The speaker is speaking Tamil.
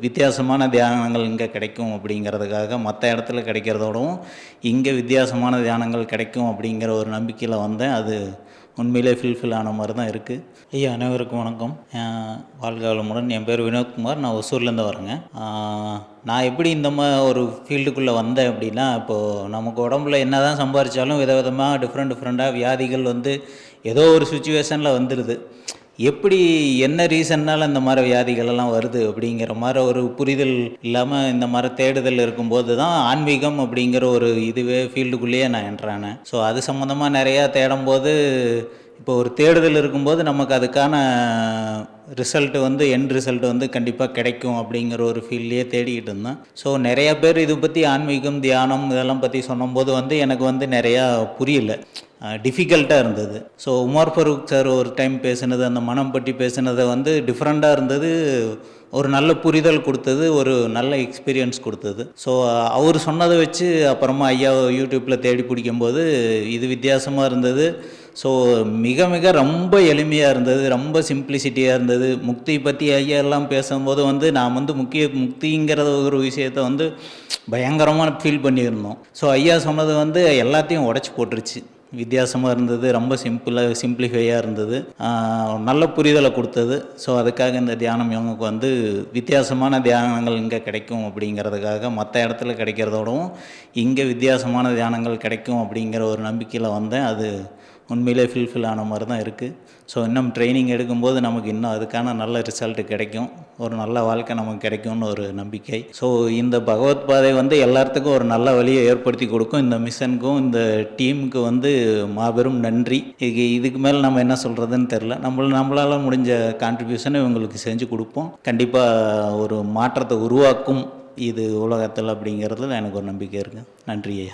வித்தியாசமான தியானங்கள் இங்கே கிடைக்கும் அப்படிங்கிறதுக்காக மற்ற இடத்துல கிடைக்கிறதோடவும் இங்கே வித்தியாசமான தியானங்கள் கிடைக்கும் அப்படிங்கிற ஒரு நம்பிக்கையில் வந்தேன். அது உண்மையிலே ஃபில்ஃபில் ஆன மாதிரி தான் இருக்குது. ஐயா அனைவருக்கும் வணக்கம். வாழ்க வளமுடன். என் பேர் வினோத்குமார். நான் ஒசூர்லேருந்து வரேங்க. நான் எப்படி இந்த ஒரு ஃபீல்டுக்குள்ளே வந்தேன் அப்படின்னா, இப்போது நமக்கு உடம்புல என்ன தான் சம்பாதிச்சாலும் விதவிதமாக டிஃப்ரெண்ட்டாக வியாதிகள் ஏதோ ஒரு சுச்சுவேஷனில் வந்துடுது. எப்படி என்ன ரீசன்னால் இந்த மாதிரி வியாதிகளெல்லாம் வருது அப்படிங்கிற மாதிரி ஒரு புரிதல் இல்லாமல் இந்த மாதிரி தேடுதல் இருக்கும்போது தான் ஆன்மீகம் அப்படிங்கிற ஒரு ஃபீல்டுக்குள்ளேயே நான் என்ட்ரானேன். ஸோ அது சம்மந்தமாக நிறையா தேடும்போது இப்போ ஒரு தேடுதல் இருக்கும்போது நமக்கு அதுக்கான எண்ட் ரிசல்ட் கண்டிப்பாக கிடைக்கும் அப்படிங்கிற ஒரு ஃபீல்ட்லேயே தேடிக்கிட்டு இருந்தேன். ஸோ நிறையா பேர் இது பற்றி ஆன்மீகம், தியானம் இதெல்லாம் பற்றி சொன்னும்போது எனக்கு நிறையா புரியல, டிஃபிகல்ட்டாக இருந்தது. ஸோ உமர் ஃபரூக் சார் ஒரு டைம் பேசுனது, அந்த மனம் பற்றி பேசுனதை டிஃப்ரெண்ட்டாக இருந்தது, ஒரு நல்ல புரிதல் கொடுத்தது, ஒரு நல்ல எக்ஸ்பீரியன்ஸ் கொடுத்தது. ஸோ அவர் சொன்னதை வச்சு அப்புறமா ஐயா யூடியூப்பில் தேடி பிடிக்கும்போது இது வித்தியாசமாக இருந்தது. ஸோ மிக மிக ரொம்ப எளிமையாக இருந்தது, ரொம்ப சிம்பிளிசிட்டியாக இருந்தது. முக்தி பற்றி ஐயா எல்லாம் பேசும்போது நான் முக்திங்கிற ஒரு விஷயத்தை பயங்கரமாக ஃபீல் பண்ணியிருந்தோம். ஸோ ஐயா சொன்னது எல்லாத்தையும் உடச்சி போட்டுருச்சு. வித்தியாசமாக இருந்தது, ரொம்ப சிம்பிளிஃபையாக இருந்தது, நல்ல புரிதலை கொடுத்தது. ஸோ அதுக்காக இந்த தியானம் இவங்களுக்கு வித்தியாசமான தியானங்கள் இங்கே கிடைக்கும் அப்படிங்கிறதுக்காக மற்ற இடத்துல கிடைக்கிறதோடவும் இங்கே வித்தியாசமான தியானங்கள் கிடைக்கும் அப்படிங்கிற ஒரு நம்பிக்கையில் வந்தேன். அது உண்மையிலே ஃபில்ஃபில் ஆன மாதிரி தான் இருக்குது. ஸோ இன்னும் ட்ரைனிங் எடுக்கும்போது நமக்கு இன்னும் அதுக்கான நல்ல ரிசல்ட் கிடைக்கும், ஒரு நல்ல வாழ்க்கை நமக்கு கிடைக்கும்னு ஒரு நம்பிக்கை. ஸோ இந்த பகவத் பாதை எல்லாத்துக்கும் ஒரு நல்ல வழியை ஏற்படுத்தி கொடுக்கும். இந்த மிஷனுக்கும் இந்த டீமுக்கு மாபெரும் நன்றி. இதுக்கு மேலே நம்ம என்ன சொல்கிறதுன்னு தெரில. நம்மளால் முடிஞ்ச கான்ட்ரிபியூஷனை இவங்களுக்கு செஞ்சு கொடுப்போம். கண்டிப்பாக ஒரு மாற்றத்தை உருவாக்கும் இது உலகத்தில் அப்படிங்கிறதுல எனக்கு ஒரு நம்பிக்கை இருக்குது. நன்றி ஐயா.